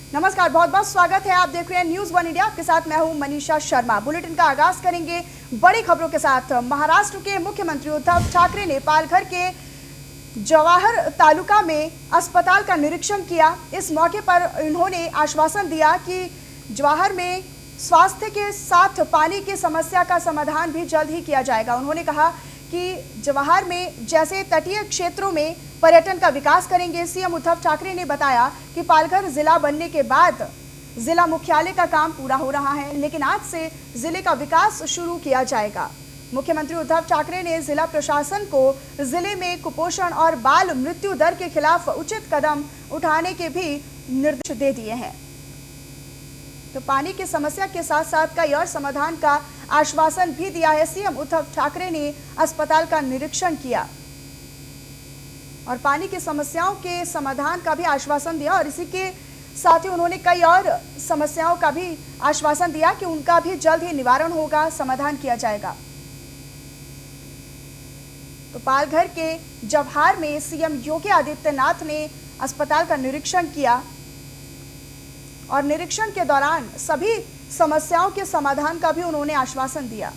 नमस्कार, बहुत बहुत स्वागत है। आप देख रहे हैं न्यूज़ वन इंडिया। आपके साथ मैं हूं मनीषा शर्मा। बुलेटिन का आगाज करेंगे बड़ी खबरों के साथ। महाराष्ट्र के मुख्यमंत्री उद्धव ठाकरे ने पालघर के जवाहर तालुका में अस्पताल का निरीक्षण किया। इस मौके पर उन्होंने आश्वासन दिया कि जवाहर में स्वास्थ्य के साथ पानी की समस्या का समाधान भी जल्द ही किया जाएगा। उन्होंने कहा कि जवाहर में जैसे तटीय क्षेत्रों में पर्यटन का विकास करेंगे। सीएम उद्धव ठाकरे ने बताया कि पालघर जिला बनने के बाद जिला मुख्यालय का काम पूरा हो रहा है, लेकिन आज से जिले का विकास शुरू किया जाएगा। मुख्यमंत्री उद्धव ठाकरे ने जिला प्रशासन को जिले में कुपोषण और बाल मृत्यु दर के खिलाफ उचित कदम उठाने के भी निर्देश दे दिए हैं। तो पानी की समस्या के साथ साथ कई और समाधान का आश्वासन भी दिया है। सीएम उद्धव ठाकरे ने अस्पताल का निरीक्षण किया और पानी की समस्याओं के समाधान का भी आश्वासन दिया, और इसी के साथ ही उन्होंने कई और समस्याओं का भी आश्वासन दिया कि उनका भी जल्द ही निवारण होगा, समाधान किया जाएगा। तो पालघर के जवाहर में सीएम योगी आदित्यनाथ ने अस्पताल का निरीक्षण किया और निरीक्षण के दौरान सभी समस्याओं के समाधान का भी उन्होंने आश्वासन दिया।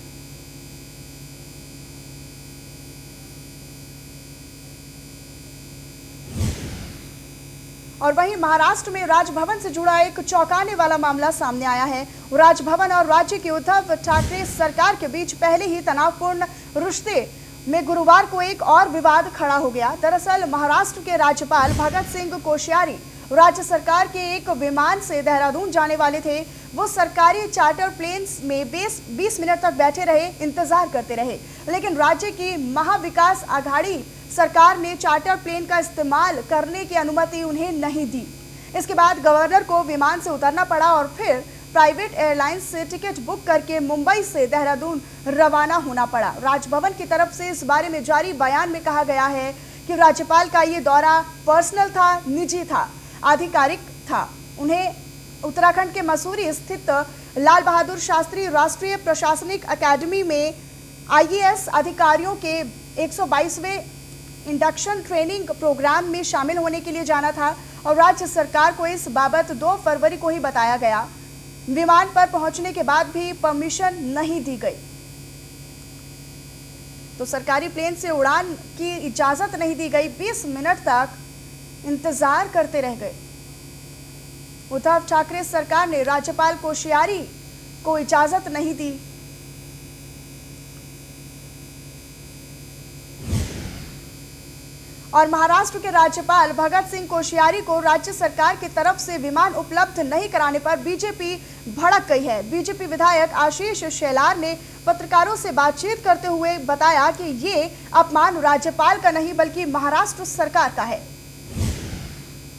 और वहीं महाराष्ट्र में राजभवन से जुड़ा एक चौंकाने वाला मामला सामने आया है। राजभवन और राज्य की उद्धव ठाकरे सरकार के बीच पहले ही तनावपूर्ण रिश्ते में गुरुवार को एक और विवाद खड़ा हो गया। दरअसल महाराष्ट्र के राज्यपाल भगत सिंह कोश्यारी राज्य सरकार के एक विमान से देहरादून जाने वाले थे। वो सरकारी चार्टर प्लेन्स में 20 मिनट तक बैठे रहे, इंतजार करते रहे, लेकिन राज्य की महाविकास आघाड़ी सरकार ने चार्टर प्लेन का इस्तेमाल करने की अनुमति उन्हें नहीं दी। इसके बाद गवर्नर को विमान से उतरना पड़ा और फिर प्राइवेट एयरलाइंस से टिकट बुक करके मुंबई से देहरादून रवाना होना पड़ा। राजभवन की तरफ से इस बारे में जारी बयान में कहा गया है कि राज्यपाल का ये दौरा पर्सनल था, निजी था, आधिकारिक था। उन्हें उत्तराखंड के मसूरी स्थित लाल बहादुर शास्त्री राष्ट्रीय प्रशासनिक अकादमी में आईएएस अधिकारियों के 122वें इंडक्शन ट्रेनिंग प्रोग्राम में शामिल होने के लिए जाना था और राज्य सरकार को इस बाबत 2 फरवरी को ही बताया गया। विमान पर पहुंचने के बाद भी परमिशन नहीं दी गई, तो सरकारी प्लेन से उड़ान की इजाजत नहीं दी गई। 20 मिनट तक इंतजार करते रह गए। उद्धव ठाकरे सरकार ने राज्यपाल कोश्यारी को इजाजत नहीं दी। और महाराष्ट्र के राज्यपाल भगत सिंह कोश्यारी को राज्य सरकार की तरफ से विमान उपलब्ध नहीं कराने पर बीजेपी भड़क गई है। बीजेपी विधायक आशीष शेलार ने पत्रकारों से बातचीत करते हुए बताया कि ये अपमान राज्यपाल का नहीं बल्कि महाराष्ट्र सरकार का है।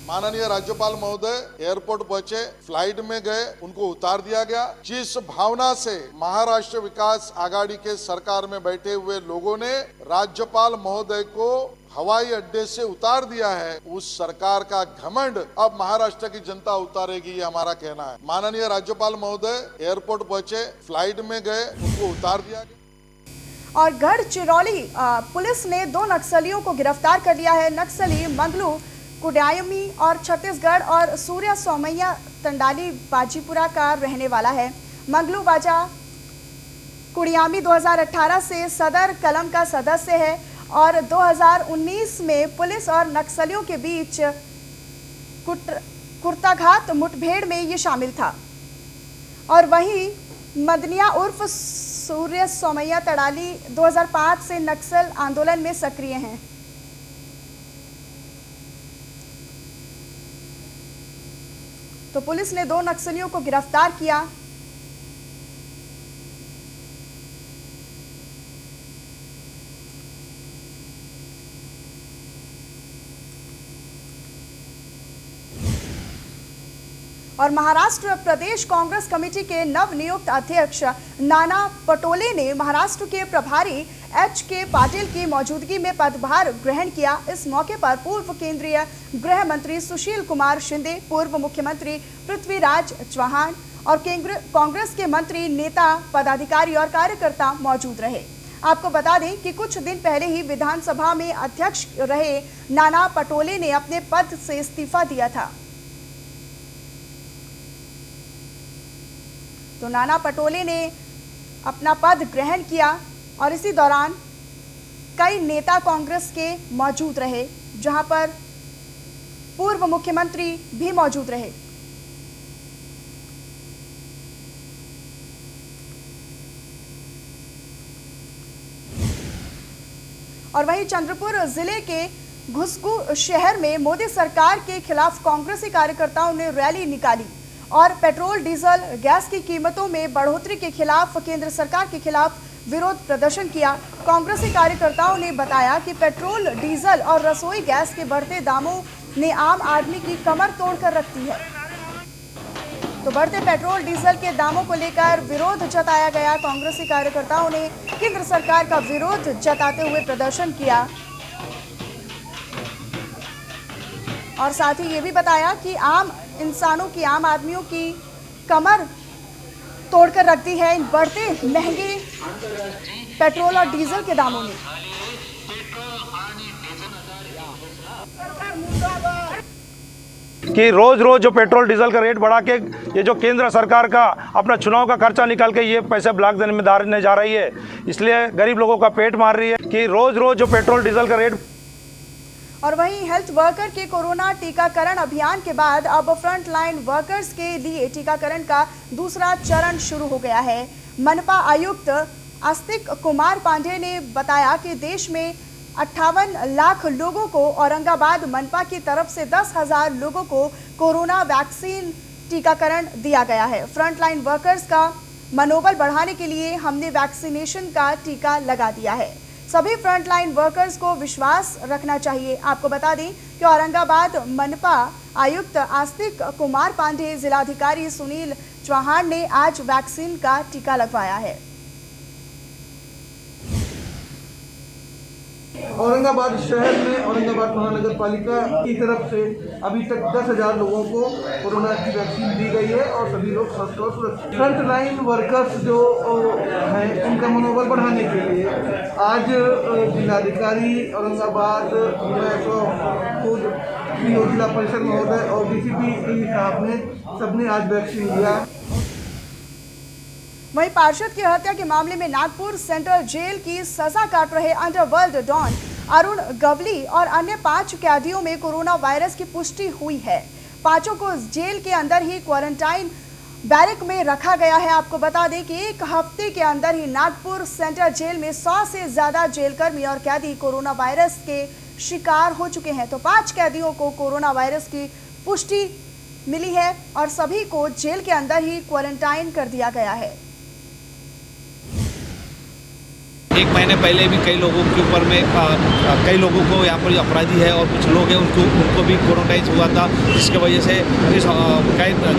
माननीय राज्यपाल महोदय एयरपोर्ट पहुंचे, फ्लाइट में गए, उनको उतार दिया गया। जिस भावना से महाराष्ट्र विकास आघाड़ी के सरकार में बैठे हुए लोगों ने राज्यपाल महोदय को हवाई अड्डे से उतार दिया है, उस सरकार का घमंड अब महाराष्ट्र की जनता उतारेगी, ये हमारा कहना है। माननीय राज्यपाल महोदय एयरपोर्ट पहुंचे, फ्लाइट में गए, उनको उतार दिया गया। और गढ़चिरौली पुलिस ने 2 नक्सलियों को गिरफ्तार कर लिया है। नक्सली मंगलू कुडायमी और छत्तीसगढ़ और सूर्य सोमैया तंडाली बाजीपुरा का रहने वाला है। मंगलू बाजा कुडियामी 2018 से सदर कलम का सदस्य है और 2019 में पुलिस और नक्सलियों के बीच कुर्ताघात मुठभेड़ में ये शामिल था। और वहीं मदनिया उर्फ सूर्य सोमैया तंडाली 2005 से नक्सल आंदोलन में सक्रिय हैं। तो पुलिस ने 2 नक्सलियों को गिरफ्तार किया। और महाराष्ट्र प्रदेश कांग्रेस कमेटी के नवनियुक्त अध्यक्ष नाना पटोले ने महाराष्ट्र के प्रभारी एच.के. पाटिल की मौजूदगी में पदभार ग्रहण किया। इस मौके पर पूर्व केंद्रीय गृह मंत्री सुशील कुमार शिंदे, पूर्व मुख्यमंत्री पृथ्वीराज चौहान और कांग्रेस के मंत्री, नेता, पदाधिकारी और कार्यकर्ता मौजूद रहे। आपको बता दें कि कुछ दिन पहले ही विधानसभा में अध्यक्ष रहे नाना पटोले ने अपने पद से इस्तीफा दिया था। तो नाना पटोले ने अपना पद ग्रहण किया और इसी दौरान कई नेता कांग्रेस के मौजूद रहे, जहां पर पूर्व मुख्यमंत्री भी मौजूद रहे। और वहीं चंद्रपुर जिले के घुसकू शहर में मोदी सरकार के खिलाफ कांग्रेसी कार्यकर्ताओं ने रैली निकाली और पेट्रोल, डीजल, गैस की कीमतों में बढ़ोतरी के खिलाफ केंद्र सरकार के खिलाफ विरोध प्रदर्शन किया। कांग्रेसी कार्यकर्ताओं ने बताया कि पेट्रोल, डीजल और रसोई गैस के बढ़ते दामों ने आम आदमी की कमर तोड़कर रख दी है। तो बढ़ते पेट्रोल, डीजल के दामों को लेकर विरोध जताया गया। कांग्रेसी कार्यकर्ताओं ने केंद्र सरकार का विरोध जताते हुए प्रदर्शन किया और साथ ही ये भी बताया कि आम इंसानों की, आम आदमियों की कमर तोड़कर रख दी है इन बढ़ते महंगे पेट्रोल और डीजल के दामों ने। कि रोज रोज जो पेट्रोल डीजल का रेट बढ़ा के ये जो केंद्र सरकार का अपना चुनाव का खर्चा निकाल के ये पैसे ब्लॉक देने में डालने जा रही है, इसलिए गरीब लोगों का पेट मार रही है कि रोज रोज जो पेट्रोल डीजल का रेट। और वहीं हेल्थ वर्कर के कोरोना टीकाकरण अभियान के बाद अब फ्रंट लाइन वर्कर्स के लिए टीकाकरण का दूसरा चरण शुरू हो गया है। मनपा आयुक्त आस्तिक कुमार पांडे ने बताया कि देश में 58 लाख लोगों को, औरंगाबाद मनपा की तरफ से 10,000 लोगों को कोरोना वैक्सीन टीकाकरण दिया गया है। फ्रंट लाइन वर्कर्स का मनोबल बढ़ाने के लिए हमने वैक्सीनेशन का टीका लगा दिया है। सभी फ्रंटलाइन वर्कर्स को विश्वास रखना चाहिए। आपको बता दें कि औरंगाबाद मनपा आयुक्त आस्तिक कुमार पांडे, जिलाधिकारी सुनील चौहान ने आज वैक्सीन का टीका लगवाया है। औरंगाबाद शहर में औरंगाबाद महानगर पालिका की तरफ से अभी तक 10,000 लोगों को कोरोना की वैक्सीन दी गई है और सभी लोग स्वस्थ और सुरक्षित। फ्रंट लाइन वर्कर्स जो हैं उनका मनोबल बढ़ाने के लिए आज जिलाधिकारी औरंगाबाद, खुद जिला परिषद महोदय और डीसीपी साहब ने सबने आज वैक्सीन दिया। वहीं पार्षद की हत्या के मामले में नागपुर सेंट्रल जेल की सजा काट रहे अंडरवर्ल्ड डॉन अरुण गवली और अन्य 5 कैदियों में कोरोना वायरस की पुष्टि हुई है। 5 को जेल के अंदर ही क्वारंटाइन बैरक में रखा गया है। आपको बता दें कि एक हफ्ते के अंदर ही नागपुर सेंट्रल जेल में 100 से ज्यादा जेलकर्मी और कैदी कोरोना वायरस के शिकार हो चुके हैं। तो 5 कैदियों को कोरोना वायरस की पुष्टि मिली है और सभी को जेल के अंदर ही क्वारंटाइन कर दिया गया है। एक महीने पहले भी कई लोगों के ऊपर में कई लोगों को यहाँ पर जो अपराधी है और कुछ लोग हैं उनको भी क्वारंटाइन हुआ था, जिसकी वजह से इस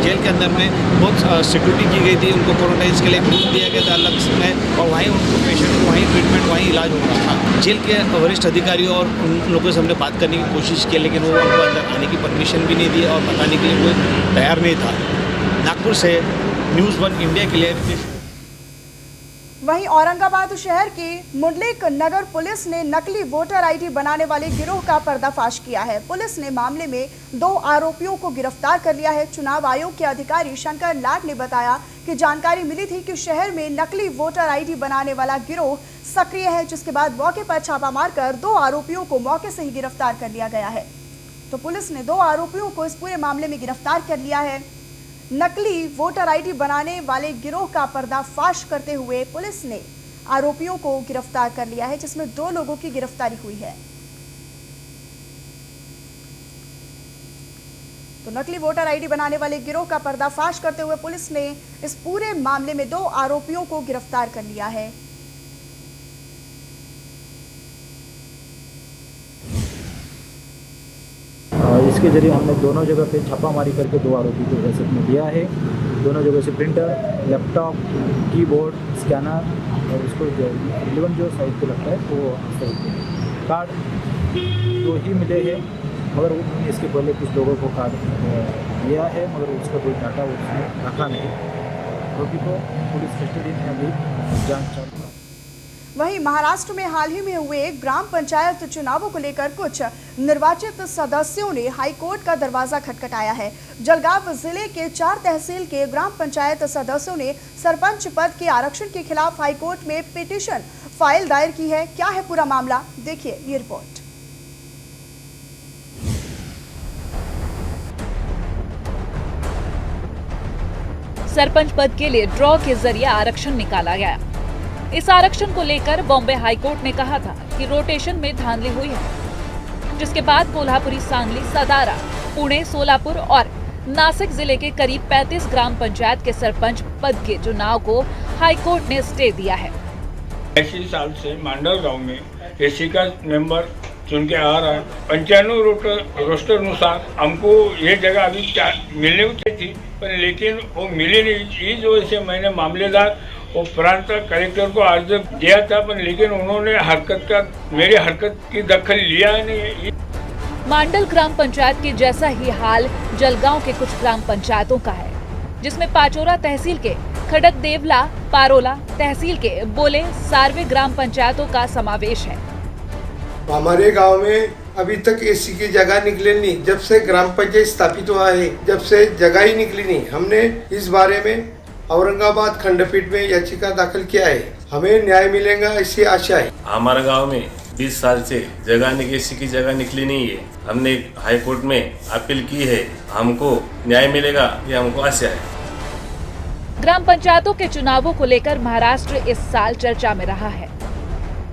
जेल के अंदर में बहुत सिक्योरिटी की गई थी। उनको क्वारंटाइन के लिए रूम दिया गया था अलग में और वहीं उनको पेशेंट को वहीं ट्रीटमेंट, वहीं इलाज हो रहा था। जेल के वरिष्ठ अधिकारियों और उन लोगों से हमने बात करने की कोशिश की, लेकिन वो उनको अंदर आने की परमिशन भी नहीं दी और बताने के लिए कोई तैयार नहीं था। नागपुर से न्यूज़ 1 इंडिया के लिए। वहीं औरंगाबाद शहर की मुंडलिक नगर पुलिस ने नकली वोटर आईडी बनाने वाले गिरोह का पर्दाफाश किया है। पुलिस ने मामले में 2 आरोपियों को गिरफ्तार कर लिया है। चुनाव आयोग के अधिकारी शंकर लाड ने बताया कि जानकारी मिली थी कि शहर में नकली वोटर आईडी बनाने वाला गिरोह सक्रिय है, जिसके बाद मौके पर छापा मारकर 2 आरोपियों को मौके से ही गिरफ्तार कर लिया गया है। तो पुलिस ने 2 आरोपियों को इस पूरे मामले में गिरफ्तार कर लिया है। नकली वोटर आईडी बनाने वाले गिरोह का पर्दाफाश करते हुए पुलिस ने आरोपियों को गिरफ्तार कर लिया है, जिसमें 2 लोगों की गिरफ्तारी हुई है। तो नकली वोटर आईडी बनाने वाले गिरोह का पर्दाफाश करते हुए पुलिस ने इस पूरे मामले में 2 आरोपियों को गिरफ्तार कर लिया है। इसके जरिए हमने दोनों जगह पे छापामारी करके 2 आरोपी को हिरासत में लिया है। दोनों जगह से प्रिंटर, लैपटॉप, कीबोर्ड, स्कैनर और उसको जो साइड पे लगता है वो कार्ड 2 ही मिले हैं, मगर उन्होंने इसके पहले कुछ लोगों को कार्ड लिया है, मगर उसका कोई डाटा उसने रखा नहीं। आरोपी को पुलिस कस्टडी में अभी जांच चालू है। वहीं महाराष्ट्र में हाल ही में हुए ग्राम पंचायत चुनावों को लेकर कुछ निर्वाचित सदस्यों ने हाईकोर्ट का दरवाजा खटखटाया है। जलगांव जिले के 4 तहसील के ग्राम पंचायत सदस्यों ने सरपंच पद के आरक्षण के खिलाफ हाईकोर्ट में पिटीशन फाइल दायर की है। क्या है पूरा मामला, देखिए ये रिपोर्ट। सरपंच पद के लिए ड्रॉ के जरिए आरक्षण निकाला गया। इस आरक्षण को लेकर बॉम्बे हाईकोर्ट ने कहा था कि रोटेशन में धांधली हुई है, जिसके बाद कोल्हापुरी, सांगली, सतारा, पुणे, सोलापुर और नासिक जिले के करीब 35 ग्राम पंचायत के सरपंच पद के चुनाव को हाईकोर्ट ने स्टे दिया है। 80 साल से मांडल गांव में एसी का मेंबर चुन के आ रहा है। 95 रोस्टर अनुसार हमको ये जगह अभी मिलने की थी, पर लेकिन वो मिली नहीं। इस वजह से मैंने मामलेदार और प्रांत कलेक्टर को अर्ज दिया था, पर लेकिन उन्होंने मेरी हरकत की दखल लिया नहीं। मांडल ग्राम पंचायत के जैसा ही हाल जलगांव के कुछ ग्राम पंचायतों का है, जिसमें पाचोरा तहसील के खड़क देवला, पारोला तहसील के बोले, सारवे ग्राम पंचायतों का समावेश है। हमारे गांव में अभी तक एसी की जगह निकले नहीं। जब से ग्राम पंचायत स्थापित हुआ है, जब से जगह ही निकली नहीं। हमने इस बारे में औरंगाबाद खंडपीठ में याचिका दाखिल किया है। हमें न्याय मिलेगा ऐसी आशा है। हमारे गांव में 20 साल से जगह एसी की जगह निकली नहीं है। हमने हाई कोर्ट में अपील की है, हमको न्याय मिलेगा ये हमको आशा है। ग्राम पंचायतों के चुनावों को लेकर महाराष्ट्र इस साल चर्चा में रहा है।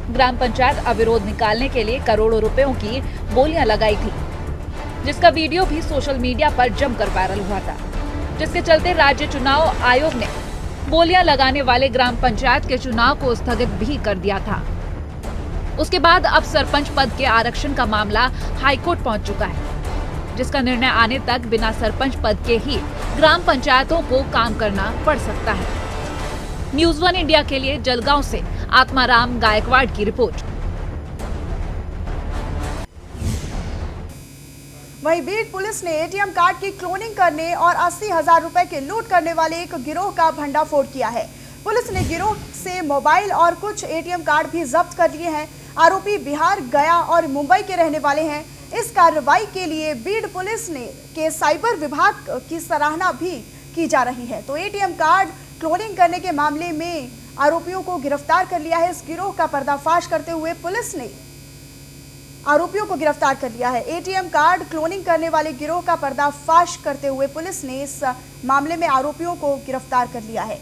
ग्राम पंचायत अविरोध निकालने के लिए करोड़ों रुपयों की बोलियां लगाई थी, जिसका वीडियो भी सोशल मीडिया पर जमकर वायरल हुआ था, जिसके चलते राज्य चुनाव आयोग ने बोलियां लगाने वाले ग्राम पंचायत के चुनाव को स्थगित भी कर दिया था। उसके बाद अब सरपंच पद के आरक्षण का मामला हाईकोर्ट पहुंच चुका है, जिसका निर्णय आने तक बिना सरपंच पद के ही ग्राम पंचायतों को काम करना पड़ सकता है। न्यूज़ 1 इंडिया के लिए जलगांव से आत्माराम गायकवाड़ की रिपोर्ट। वहीं बीड पुलिस ने एटीएम कार्ड की क्लोनिंग करने और 80,000 रुपए के लूट करने वाले एक गिरोह का भंडाफोड़ किया है। पुलिस ने गिरोह से मोबाइल और कुछ एटीएम कार्ड भी जब्त कर लिए हैं। आरोपी बिहार, गया और मुंबई के रहने वाले हैं। इस कार्रवाई के लिए बीड पुलिस के साइबर विभाग की सराहना भी की जा रही है। तो एटीएम कार्ड क्लोनिंग करने के मामले में आरोपियों को गिरफ्तार कर लिया है। इस गिरोह का पर्दाफाश करते हुए पुलिस ने आरोपियों को गिरफ्तार कर लिया है। एटीएम कार्ड क्लोनिंग करने वाले गिरोह का पर्दाफाश करते हुए पुलिस ने इस मामले में आरोपियों को गिरफ्तार कर लिया है।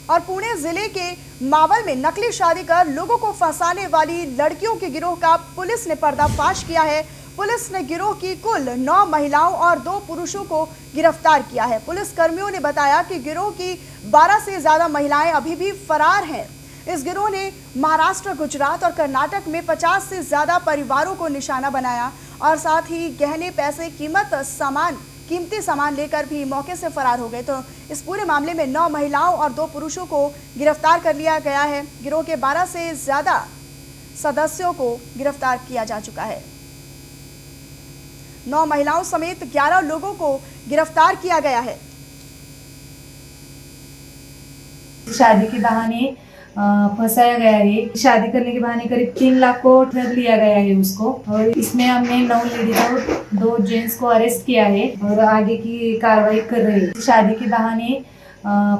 और पुणे जिले के मावल में नकली शादी कर लोगों को फंसाने वाली लड़कियों के गिरोह का पुलिस ने पर्दाफाश किया है। पुलिस ने गिरोह की कुल 9 महिलाओं और 2 पुरुषों को गिरफ्तार किया है। पुलिस कर्मियों ने बताया कि गिरोह की 12 से ज्यादा महिलाएं अभी भी फरार हैं। इस गिरोह ने महाराष्ट्र, गुजरात और कर्नाटक में 50 से ज्यादा परिवारों को निशाना बनाया और साथ ही गहने, पैसे, कीमती सामान लेकर भी मौके से फरार हो गए। तो इस पूरे मामले में 9 महिलाओं और 2 पुरुषों को गिरफ्तार कर लिया गया है। गिरोह के 12 से ज्यादा सदस्यों को गिरफ्तार किया जा चुका है। 9 महिलाओं समेत 11 लोगों को गिरफ्तार किया गया है। शादी के बहाने फंसाया गया है। शादी करने के बहाने करीब 3 लाख को ठग लिया गया है उसको। और इसमें हमने 9 लेडीज और 2 जेंट्स को अरेस्ट किया है और आगे की कार्रवाई कर रहे हैं। शादी के बहाने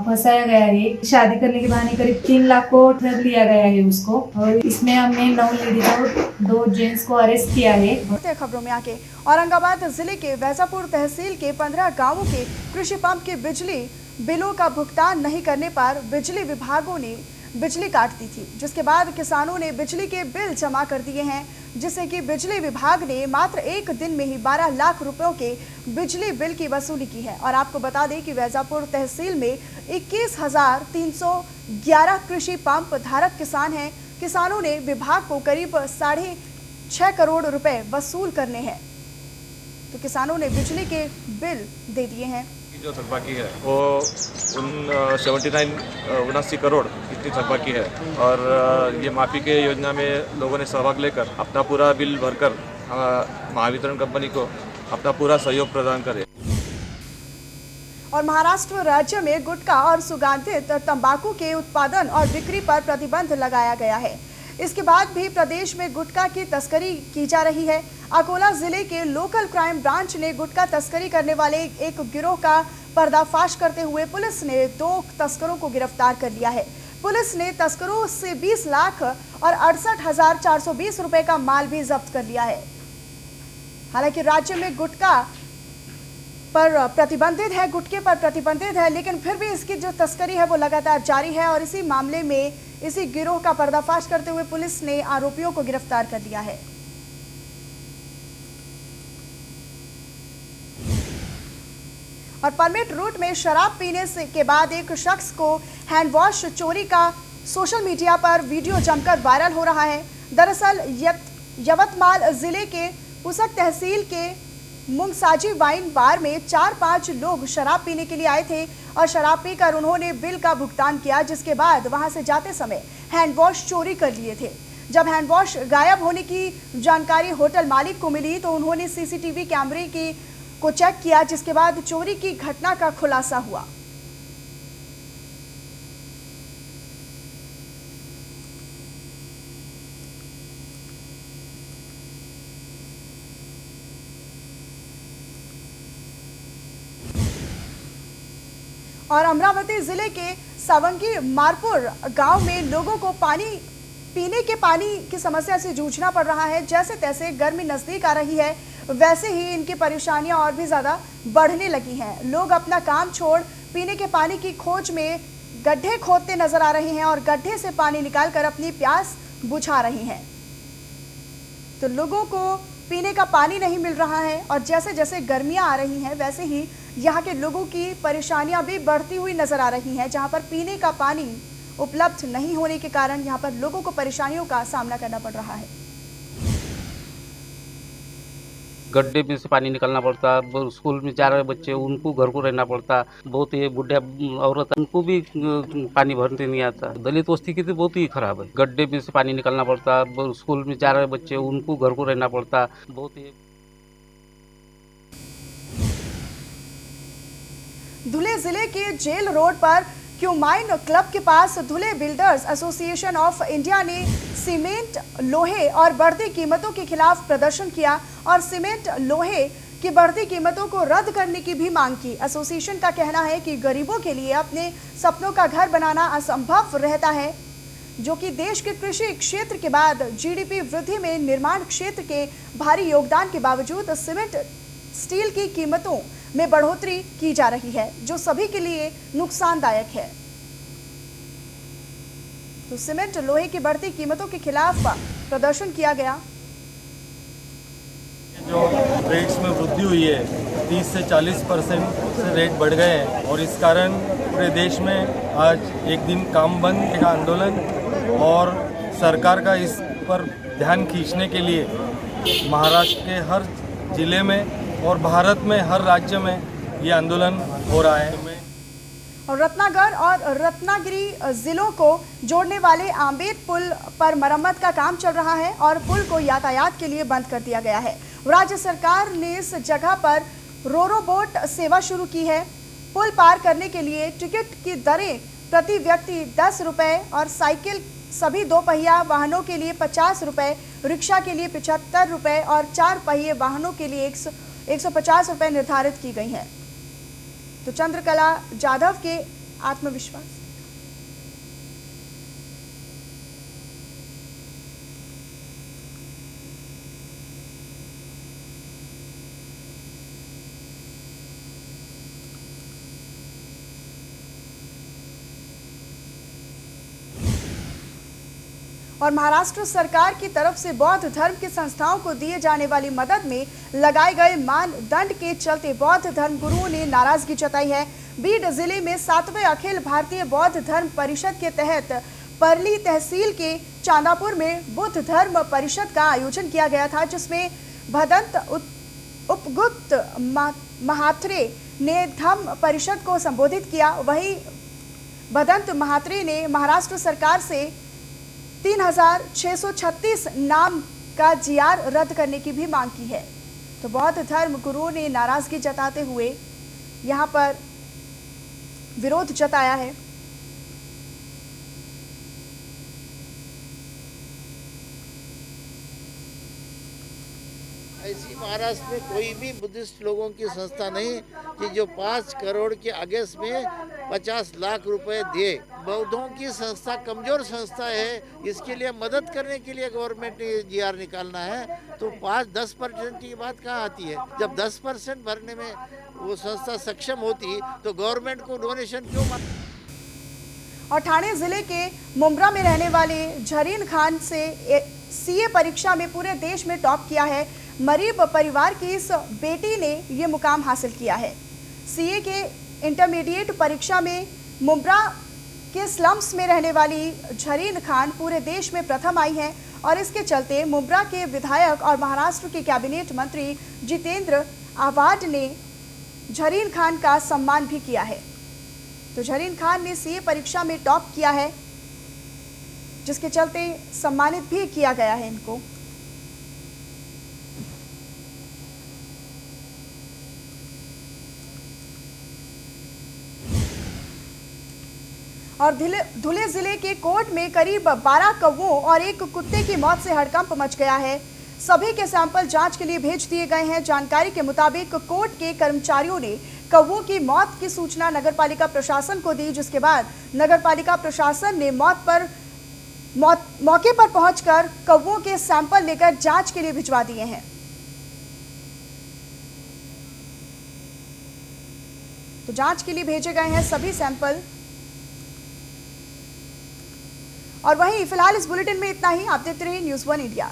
फंसाया गया है। शादी करने के बहाने करीब 3 लाख को ठग लिया गया है उसको। और इसमें हमने 9 लेडीज और 2 जेंट्स को अरेस्ट किया है। खबरों में आके औरंगाबाद जिले के वैजापुर तहसील के 15 गांवों के कृषि पंप के बिजली बिलों का भुगतान नहीं करने पर बिजली विभागों ने बिजली काट दी थी, जिसके बाद किसानों ने बिजली के बिल जमा कर दिए हैं, जिससे कि बिजली विभाग ने मात्र एक दिन में ही 12 लाख रुपयों के बिजली बिल की वसूली की है। और आपको बता दें कि वैजापुर तहसील में 21,311 कृषि पंप धारक किसान हैं। किसानों ने विभाग को करीब 6.5 करोड़ रुपए वसूल करने हैं। तो किसानों ने बिजली के बिल दे दिए हैं। जो थकबाकी है वो 79 करोड़ इतनी थकबाकी है। और ये माफ़ी के योजना में लोगों ने सहभाग लेकर अपना पूरा बिल भरकर महावितरण कंपनी को अपना पूरा सहयोग प्रदान करें। और महाराष्ट्र राज्य में गुटखा और सुगंधित तंबाकू के उत्पादन और बिक्री पर प्रतिबंध लगाया गया है। इसके बाद भी प्रदेश में गुटखा की तस्करी की जा रही है। अकोला जिले के लोकल क्राइम ब्रांच ने गुटखा तस्करी करने वाले एक गिरोह का पर्दाफाश करते हुए पुलिस ने 2 तस्करों को गिरफ्तार कर लिया है। पुलिस ने तस्करों से 20 लाख और 68,420 रुपए का माल भी जब्त कर लिया है। हालांकि राज्य में गुटखा पर प्रतिबंधित है, गुटखे पर प्रतिबंधित है, लेकिन फिर भी इसकी जो तस्करी है वो लगातार जारी है और इसी मामले में इसी गिरोह का पर्दाफाश करते हुए पुलिस ने आरोपियों को गिरफ्तार कर लिया है। और परमिट रूट में शराब पीने के बाद एक शख्स को हैंड वॉश चोरी का सोशल मीडिया पर वीडियो जमकर वायरल हो रहा है। दरअसल यवतमाल जिले के पुसक तहसील के मुंगसाजी वाइन बार में 4-5 लोग शराब पीने के लिए आए थे और शराब पीकर उन्होंने बिल का भुगतान किया, जिसके बाद वहां से जाते समय हैंड वॉश चोरी कर लिए थे। जब हैंड वॉश गायब होने की जानकारी होटल मालिक को मिली तो उन्होंने सीसीटीवी कैमरे को चेक किया, जिसके बाद चोरी की घटना का खुलासा हुआ। और अमरावती जिले के सावंगी मारपुर गांव में लोगों को पीने के पानी की समस्या से जूझना पड़ रहा है। जैसे तैसे गर्मी नजदीक आ रही है, वैसे ही इनकी परेशानियां और भी ज्यादा बढ़ने लगी हैं। लोग अपना काम छोड़ पीने के पानी की खोज में गड्ढे खोदते नजर आ रहे हैं और गड्ढे से पानी निकालकर अपनी प्यास बुझा रहे हैं। तो लोगों को पीने का पानी नहीं मिल रहा है और जैसे जैसे गर्मियां आ रही हैं वैसे ही यहाँ के लोगों की परेशानियां भी बढ़ती हुई नजर आ रही हैं, जहां पर पीने का पानी उपलब्ध नहीं होने के कारण यहाँ पर लोगों को परेशानियों का सामना करना पड़ रहा है। गड्ढे में से पानी निकालना पड़ता, स्कूल में जा रहे बच्चे उनको घर को रहना पड़ता, बहुत ये बुढ़े औरत उनको भी पानी भरने नहीं आता। दलित बस्ती की तो बहुत ही खराब है। गड्ढे में से पानी निकालना पड़ता, स्कूल में जा रहे बच्चे उनको घर को रहना पड़ता, बहुत ही। धुले जिले के जेल रोड पर क्यूमाइन क्लब के पास धुले बिल्डर्स एसोसिएशन ऑफ इंडिया ने सीमेंट, लोहे और बढ़ती कीमतों के खिलाफ प्रदर्शन किया और सीमेंट, लोहे की बढ़ती कीमतों को रद्द करने की भी मांग की। एसोसिएशन का कहना है कि गरीबों के लिए अपने सपनों का घर बनाना असंभव रहता है, जो कि देश के कृषि क्षेत्र के बाद जीडीपी वृद्धि में निर्माण क्षेत्र के भारी योगदान के बावजूद सीमेंट, स्टील की कीमतों में बढ़ोतरी की जा रही है, जो सभी के लिए नुकसानदायक है। तो सीमेंट, लोहे की बढ़ती कीमतों के खिलाफ प्रदर्शन किया गया। जो रेट्स में वृद्धि हुई है 30 से 40% से रेट बढ़ गए हैं और इस कारण पूरे देश में आज एक दिन काम बंद का आंदोलन और सरकार का इस पर ध्यान खींचने के लिए महाराष्ट्र के हर जिले में और भारत में हर राज्य में ये आंदोलन हो रहा है। और रत्नागर और रत्नागिरी जिलों को जोड़ने वाले आम्बेड पुल पर मरम्मत का काम चल रहा है और पुल को यातायात के लिए बंद कर दिया गया है। राज्य सरकार ने इस जगह पर रोरो बोट सेवा शुरू की है। पुल पार करने के लिए टिकट की दरें प्रति व्यक्ति 10 रुपये और साइकिल सभी 2 पहिया वाहनों के लिए 50 रुपये, रिक्शा के लिए 75 रुपये और 4 पहिए वाहनों के लिए 150 रुपये निर्धारित की गई हैं। तो चंद्रकला जाधव के आत्मविश्वास। और महाराष्ट्र सरकार की तरफ से बौद्ध धर्म की संस्थाओं को दिए जाने वाली मदद में लगाए गए मानदंड के चलते बौद्ध धर्म गुरुओं ने नाराजगी जताई है। बीड जिले में 7वें अखिल भारतीय बौद्ध धर्म परिषद के तहत परली तहसील के चांदापुर में बुद्ध धर्म परिषद का आयोजन किया गया था, जिसमें भदंत उपगुप्त महात्रे ने धम्म परिषद को संबोधित किया। वहीं भदंत महात्रे ने महाराष्ट्र सरकार से 3636 नाम का जीआर रद्द करने की भी मांग की है। तो बौद्ध धर्म गुरुओं ने नाराजगी जताते हुए यहाँ पर विरोध जताया है। ऐसी महाराष्ट्र में कोई भी बुद्धिस्ट लोगों की संस्था नहीं कि जो 5 करोड़ के अगेंस्ट में 50 लाख रुपए दे। बौद्धों की संस्था कमजोर संस्था है, इसके लिए मदद करने के लिए गवर्नमेंट ने जीआर निकालना है, तो 5-10% की बात कहाँ आती है। जब 10% भरने में वो संस्था सक्षम होती तो गवर्नमेंट को डोनेशन क्यों और ठाणे जिले के मुंब्रा में रहने वाले झरीन खान से सीए परीक्षा में पूरे देश में टॉप किया है। मरीब परिवार की इस बेटी ने ये मुकाम हासिल किया है। सीए के इंटरमीडिएट परीक्षा में मुंब्रा के स्लम्स में रहने वाली झरीन खान पूरे देश में प्रथम आई हैं और इसके चलते मुंब्रा के विधायक और महाराष्ट्र के कैबिनेट मंत्री जितेंद्र आव्हाड ने झरीन खान का सम्मान भी किया है। तो झरीन खान ने सीए परीक्षा में टॉप किया है, जिसके चलते सम्मानित भी किया गया है इनको। और धुले जिले के कोट में करीब 12 कौवों और एक कुत्ते की मौत से हड़कंप मच गया है। सभी के सैंपल जांच के लिए भेज दिए गए हैं। जानकारी के मुताबिक कोर्ट के कर्मचारियों ने कौवों की मौत की सूचना नगरपालिका प्रशासन को दी, जिसके बाद नगरपालिका प्रशासन ने मौके पर पहुंचकर कौवों के सैंपल लेकर जांच के लिए भिजवा दिए हैं। तो जांच के लिए भेजे गए हैं सभी सैंपल। और वहीं फिलहाल इस बुलेटिन में इतना ही। आप देखते रहिए न्यूज़ 1 इंडिया।